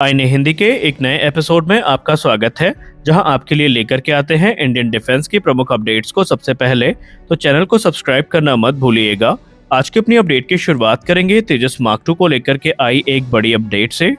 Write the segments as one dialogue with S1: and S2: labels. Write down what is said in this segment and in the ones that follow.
S1: आईने हिंदी के एक नए एपिसोड में आपका स्वागत है, जहां आपके लिए लेकर के आते हैं इंडियन डिफेंस की प्रमुख अपडेट्स को सबसे पहले। तो चैनल को सब्सक्राइब करना मत भूलिएगा। आज की अपनी अपडेट की शुरुआत करेंगे तेजस मार्क 2 को लेकर के आई एक बड़ी अपडेट से।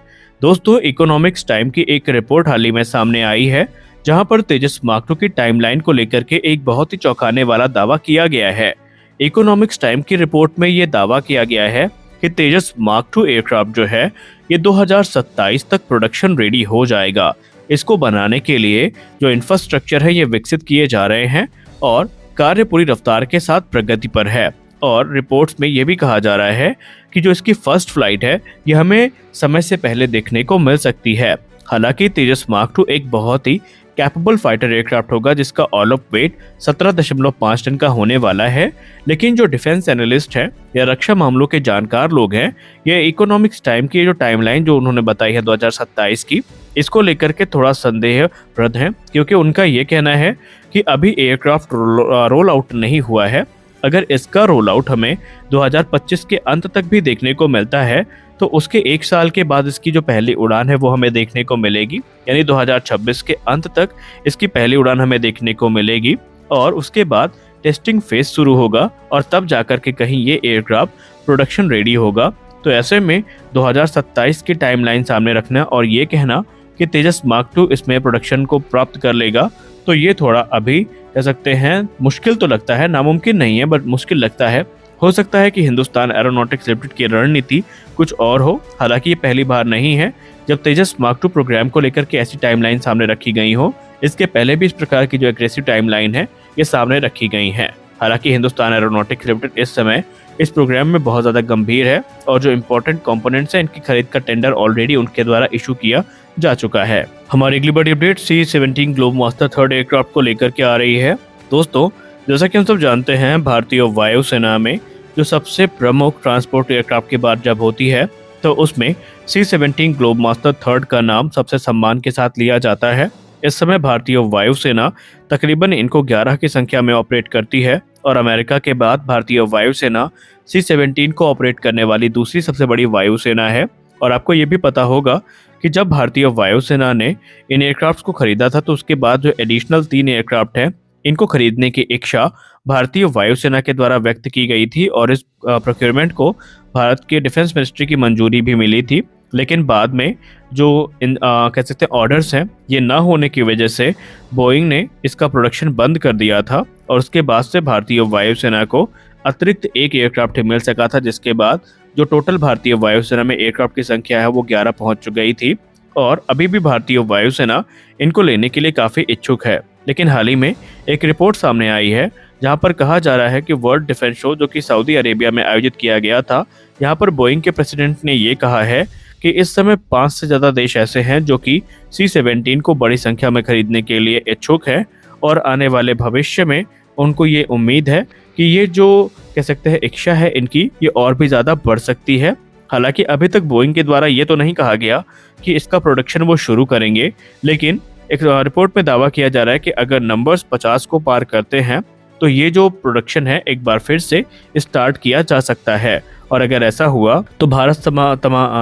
S1: दोस्तों, इकोनॉमिक्स टाइम की एक रिपोर्ट हाल ही में सामने आई है, जहां पर तेजस मार्क 2 की टाइमलाइन को लेकर के एक बहुत ही चौंकाने वाला दावा किया गया है। इकोनॉमिक्स टाइम की रिपोर्ट में ये दावा किया गया है कि तेजस मार्क 2 एयरक्राफ्ट जो है ये 2027 तक प्रोडक्शन रेडी हो जाएगा। इसको बनाने के लिए जो इंफ्रास्ट्रक्चर है ये विकसित किए जा रहे हैं और कार्य पूरी रफ्तार के साथ प्रगति पर है। और रिपोर्ट्स में ये भी कहा जा रहा है कि जो इसकी फर्स्ट फ्लाइट है ये हमें समय से पहले देखने को मिल सकती है। हालांकि तेजस मार्क 2 एक बहुत ही कैपेबल फाइटर एयरक्राफ्ट होगा, जिसका ऑल ऑफ वेट 17.5 टन का होने वाला है। लेकिन जो डिफेंस एनालिस्ट है या रक्षा मामलों के जानकार लोग हैं, ये इकोनॉमिक्स टाइम की जो टाइमलाइन जो उन्होंने बताई है 2027 की, इसको लेकर के थोड़ा संदेहप्रद है, क्योंकि उनका ये कहना है कि अभी एयरक्राफ्ट रोल आउट नहीं हुआ है। अगर इसका रोल आउट हमें 2025 के अंत तक भी देखने को मिलता है तो उसके एक साल के बाद इसकी जो पहली उड़ान है वो हमें देखने को मिलेगी, यानी 2026 के अंत तक इसकी पहली उड़ान हमें देखने को मिलेगी। और उसके बाद टेस्टिंग फेज शुरू होगा और तब जाकर के कहीं ये एयरक्राफ्ट प्रोडक्शन रेडी होगा। तो ऐसे में 2027 की टाइमलाइन सामने रखना और ये कहना कि तेजस मार्क 2 इसमें प्रोडक्शन को प्राप्त कर लेगा, तो ये थोड़ा अभी कह सकते हैं मुश्किल तो लगता है, नामुमकिन नहीं है बट मुश्किल लगता है। हो सकता है कि हिंदुस्तान एरोनॉटिक्स लिमिटेड की रणनीति कुछ और हो। हालांकि ये पहली बार नहीं है जब तेजस मार्क 2 प्रोग्राम को लेकर के ऐसी टाइमलाइन सामने रखी गई हो। इसके पहले भी इस प्रकार की जो एग्रेसिव टाइमलाइन है ये सामने रखी गई है। हालांकि हिंदुस्तान एरोनॉटिक्स लिमिटेड इस समय इस प्रोग्राम में बहुत ज़्यादा गंभीर है और जो इंपॉर्टेंट कंपोनेंट्स हैं इनकी खरीद का टेंडर ऑलरेडी उनके द्वारा इशू किया जा चुका है। हमारी अगली बड़ी update C-17 Globemaster 3rd aircraft को लेकर के आ रही है। दोस्तों, जैसा कि हम सब जानते हैं, भारतीय वायुसेना में जो सबसे प्रमुख ट्रांसपोर्ट एयरक्राफ्ट की बात जब होती है तो उसमें C-17 ग्लोबमास्टर 3rd का नाम सबसे सम्मान के साथ लिया जाता है। इस समय भारतीय वायुसेना तकरीबन इनको 11 की संख्या में ऑपरेट करती है और अमेरिका के बाद भारतीय वायुसेना C-17 को ऑपरेट करने वाली दूसरी सबसे बड़ी वायुसेना है। और आपको ये भी पता होगा कि जब भारतीय वायुसेना ने इन एयरक्राफ्ट को खरीदा था तो उसके बाद जो एडिशनल 3 एयरक्राफ्ट हैं इनको खरीदने की इच्छा भारतीय वायुसेना के द्वारा व्यक्त की गई थी और इस प्रोक्योरमेंट को भारत के डिफेंस मिनिस्ट्री की मंजूरी भी मिली थी। लेकिन बाद में जो कह सकते हैं ऑर्डर्स हैं ये ना होने की वजह से बोइंग ने इसका प्रोडक्शन बंद कर दिया था और उसके बाद से भारतीय वायुसेना को अतिरिक्त एक एयरक्राफ्ट मिल सका था, जिसके बाद जो टोटल भारतीय वायुसेना में एयरक्राफ्ट की संख्या है वो 11 पहुंच गई थी। और अभी भी भारतीय वायुसेना इनको लेने के लिए काफ़ी इच्छुक है। लेकिन हाल ही में एक रिपोर्ट सामने आई है जहां पर कहा जा रहा है कि वर्ल्ड डिफेंस शो जो कि सऊदी अरेबिया में आयोजित किया गया था, यहां पर बोइंग के प्रेसिडेंट ने ये कहा है कि इस समय 5 से ज़्यादा देश ऐसे हैं जो कि C-17 को बड़ी संख्या में खरीदने के लिए इच्छुक हैं और आने वाले भविष्य में उनको ये उम्मीद है कि ये जो कह सकते हैं इच्छा है इनकी ये और भी ज़्यादा बढ़ सकती है। हालांकि अभी तक बोइंग के द्वारा ये तो नहीं कहा गया कि इसका प्रोडक्शन वो शुरू करेंगे, लेकिन एक रिपोर्ट में दावा किया जा रहा है कि अगर नंबर्स 50 को पार करते हैं तो ये जो प्रोडक्शन है एक बार फिर से स्टार्ट किया जा सकता है। और अगर ऐसा हुआ तो भारत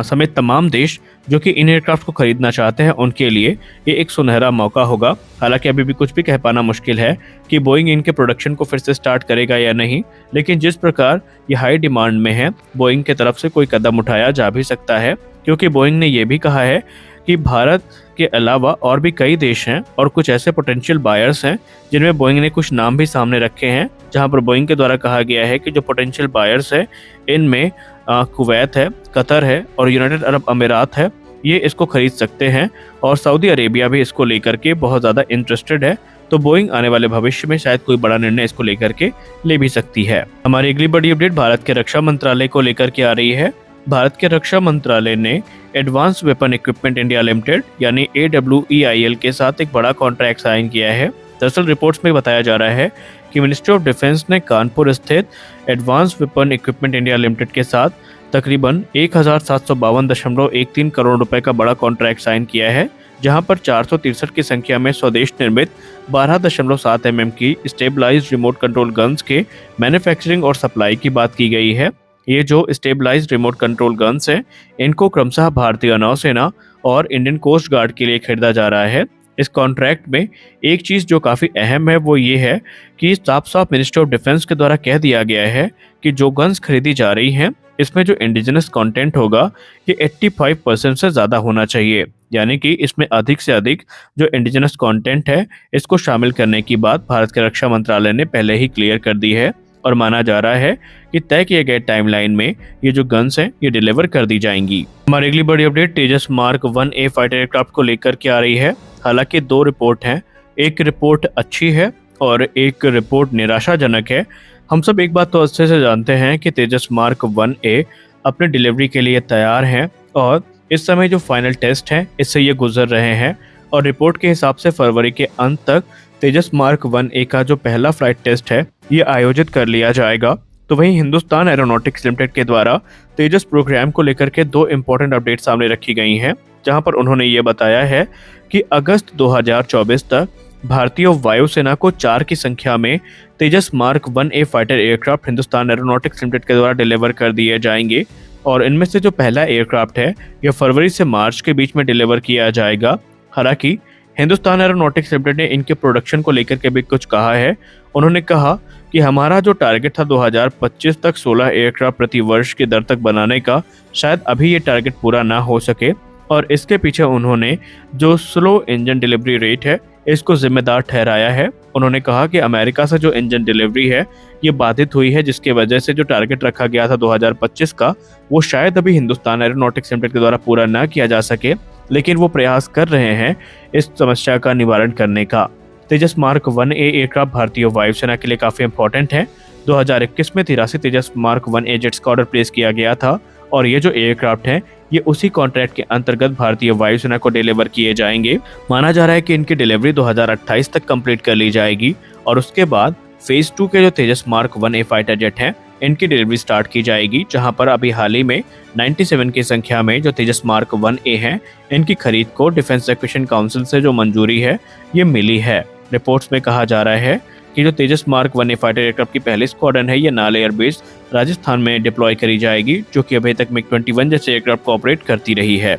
S1: समेत तमाम देश जो कि इन एयरक्राफ्ट को खरीदना चाहते हैं उनके लिए ये एक सुनहरा मौका होगा। हालांकि अभी भी कुछ भी कह पाना मुश्किल है कि बोइंग इनके प्रोडक्शन को फिर से स्टार्ट करेगा या नहीं, लेकिन जिस प्रकार ये हाई डिमांड में है बोइंग की तरफ से कोई कदम उठाया जा भी सकता है, क्योंकि बोइंग ने यह भी कहा है कि भारत के अलावा और भी कई देश हैं और कुछ ऐसे पोटेंशियल बायर्स हैं जिनमें बोइंग ने कुछ नाम भी सामने रखे हैं, जहां पर बोइंग के द्वारा कहा गया है कि जो पोटेंशियल बायर्स है इनमें कुवैत है, कतर है और यूनाइटेड अरब अमीरात है, ये इसको खरीद सकते हैं और सऊदी अरेबिया भी इसको लेकर के बहुत ज़्यादा इंटरेस्टेड है। तो बोइंग आने वाले भविष्य में शायद कोई बड़ा निर्णय इसको लेकर के ले भी सकती है। हमारी अगली बड़ी अपडेट भारत के रक्षा मंत्रालय को लेकर के आ रही है। भारत के रक्षा मंत्रालय ने advance weapon equipment India limited यानी AWEIL के साथ एक बड़ा कॉन्ट्रैक्ट साइन किया है। दरअसल रिपोर्ट्स में बताया जा रहा है कि मिनिस्ट्री ऑफ डिफेंस ने कानपुर स्थित advance weapon equipment India limited के साथ तकरीबन 1752.13 करोड़ रुपए का बड़ा कॉन्ट्रैक्ट साइन किया है, जहां पर 463 की संख्या में स्वदेश निर्मित 12.7 mm की स्टेबलाइज्ड रिमोट कंट्रोल गन्स के मैन्युफैक्चरिंग और सप्लाई की बात की गई है। ये जो स्टेबलाइज्ड रिमोट कंट्रोल गन्स हैं इनको क्रमशः भारतीय नौसेना और इंडियन कोस्ट गार्ड के लिए खरीदा जा रहा है। इस कॉन्ट्रैक्ट में एक चीज़ जो काफ़ी अहम है वो ये है कि साफ साफ मिनिस्ट्री ऑफ डिफेंस के द्वारा कह दिया गया है कि जो गन्स खरीदी जा रही हैं इसमें जो इंडिजिनस कंटेंट होगा ये 85% से ज़्यादा होना चाहिए। यानी कि इसमें अधिक से अधिक जो इंडिजिनस कंटेंट है इसको शामिल करने की बात भारत के रक्षा मंत्रालय ने पहले ही क्लियर कर दी है और माना जा रहा है कि तय किए गए टाइमलाइन में ये जो गन्स हैं ये डिलीवर कर दी जाएंगी। हमारी अगली बड़ी अपडेट तेजस मार्क 1A फाइटर एयरक्राफ्ट को लेकर के आ रही है। हालांकि दो रिपोर्ट हैं, एक रिपोर्ट अच्छी है और एक रिपोर्ट निराशाजनक है। हम सब एक बात तो अच्छे से जानते हैं कि तेजस मार्क 1A अपने डिलीवरी के लिए तैयार हैं और इस समय जो फाइनल टेस्ट हैं इससे ये गुजर रहे हैं और रिपोर्ट के हिसाब से फरवरी के अंत तक तेजस मार्क 1A का जो पहला फ्लाइट टेस्ट है ये आयोजित कर लिया जाएगा। तो वहीं हिंदुस्तान एरोनॉटिक्स लिमिटेड के द्वारा तेजस प्रोग्राम को लेकर के दो इम्पोर्टेंट अपडेट सामने रखी गई हैं, जहां पर उन्होंने ये बताया है कि अगस्त 2024 तक भारतीय वायुसेना को 4 की संख्या में Tejas mark 1A fighter aircraft Hindustan Aeronautics Limited के द्वारा डिलीवर कर दिए जाएंगे और इनमें से जो पहला एयरक्राफ्ट है यह फरवरी से मार्च के बीच में डिलीवर किया जाएगा। हालांकि हिंदुस्तान एरोनॉटिक्स लिमिटेड ने इनके प्रोडक्शन को लेकर के भी कुछ कहा है। उन्होंने कहा कि हमारा जो टारगेट था 2025 तक 16 एयरक्राफ्ट प्रति वर्ष की दर तक बनाने का, शायद अभी ये टारगेट पूरा ना हो सके और इसके पीछे उन्होंने जो स्लो इंजन डिलीवरी रेट है इसको जिम्मेदार ठहराया है। उन्होंने कहा कि अमेरिका से जो इंजन डिलीवरी है ये बाधित हुई है, जिसके वजह से जो टारगेट रखा गया था 2025 का वो शायद अभी हिंदुस्तान एरोनॉटिक्स लिमिटेड के द्वारा पूरा ना किया जा सके, लेकिन वो प्रयास कर रहे हैं इस समस्या का निवारण करने का। तेजस मार्क 1A एयरक्राफ्ट भारतीय वायुसेना के लिए काफ़ी इंपॉर्टेंट है। 2021 में 83 तेजस मार्क 1A जेट्स का ऑर्डर प्लेस किया गया था और ये जो एयरक्राफ्ट हैं ये उसी कॉन्ट्रैक्ट के अंतर्गत भारतीय वायुसेना को डिलीवर किए जाएंगे। माना जा रहा है कि इनकी डिलीवरी 2028 तक कंप्लीट कर ली जाएगी और उसके बाद फेज 2 के जो तेजस मार्क 1A फाइटर जेट हैं इनकी डिलीवरी स्टार्ट की जाएगी, जहां पर अभी हाल ही में 97 की संख्या में जो तेजस मार्क 1A हैं इनकी खरीद को डिफेंस एक्विजिशन काउंसिल से जो मंजूरी है ये मिली है। रिपोर्ट्स में कहा जा रहा है कि जो तेजस मार्क 1A फाइटर एयरक्राफ्ट की पहली स्क्वाड्रन है ये नाल एयरबेस राजस्थान में डिप्लॉय करी जाएगी, जो कि अभी तक MiG-21 जैसे एयरक्राफ्ट को ऑपरेट करती रही है।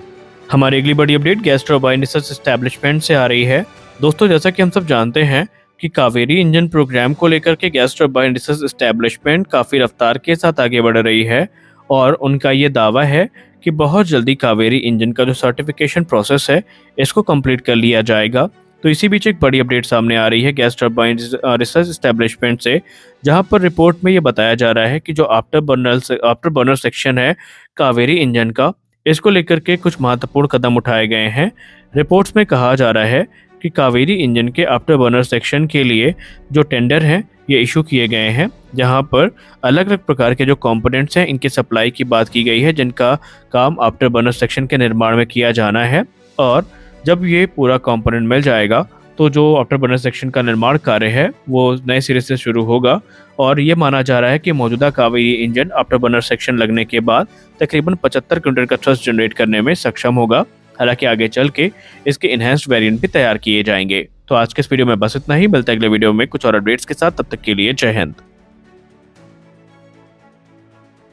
S1: हमारी अगली बड़ी update gas turbine research establishment से आ रही है। दोस्तों, जैसा कि हम सब जानते हैं कि कावेरी इंजन प्रोग्राम को लेकर के गैस टरबाइन रिसर्च एस्टेब्लिशमेंट काफ़ी रफ्तार के साथ आगे बढ़ रही है और उनका ये दावा है कि बहुत जल्दी कावेरी इंजन का जो सर्टिफिकेशन प्रोसेस है इसको कंप्लीट कर लिया जाएगा। तो इसी बीच एक बड़ी अपडेट सामने आ रही है गैस टरबाइन रिसर्च एस्टेब्लिशमेंट से, जहां पर रिपोर्ट में ये बताया जा रहा है कि जो आफ्टर बर्नर सेक्शन है कावेरी इंजन का, इसको लेकर के कुछ महत्वपूर्ण कदम उठाए गए हैं। रिपोर्ट्स में कहा जा रहा है कि कावेरी इंजन के आफ्टर बर्नर सेक्शन के लिए जो टेंडर हैं ये इशू किए गए हैं, जहां पर अलग अलग प्रकार के जो कंपोनेंट्स हैं इनके सप्लाई की बात की गई है, जिनका काम आफ्टर बर्नर सेक्शन के निर्माण में किया जाना है। और जब ये पूरा कंपोनेंट मिल जाएगा तो जो आफ्टर बर्नर सेक्शन का निर्माण कार्य है वो नए सिरे से शुरू होगा और ये माना जा रहा है कि मौजूदा Kaveri engine after burner section लगने के बाद तकरीबन 75 क्विंटल का थ्रस्ट जनरेट करने में सक्षम होगा। हालांकि आगे चल के इसके इनहैंस्ड वेरिएंट भी तैयार किए जाएंगे। तो आज के इस वीडियो में बस इतना ही, मिलता है अगले वीडियो में कुछ और अपडेट्स के साथ। तब तक के लिए जय हिंद।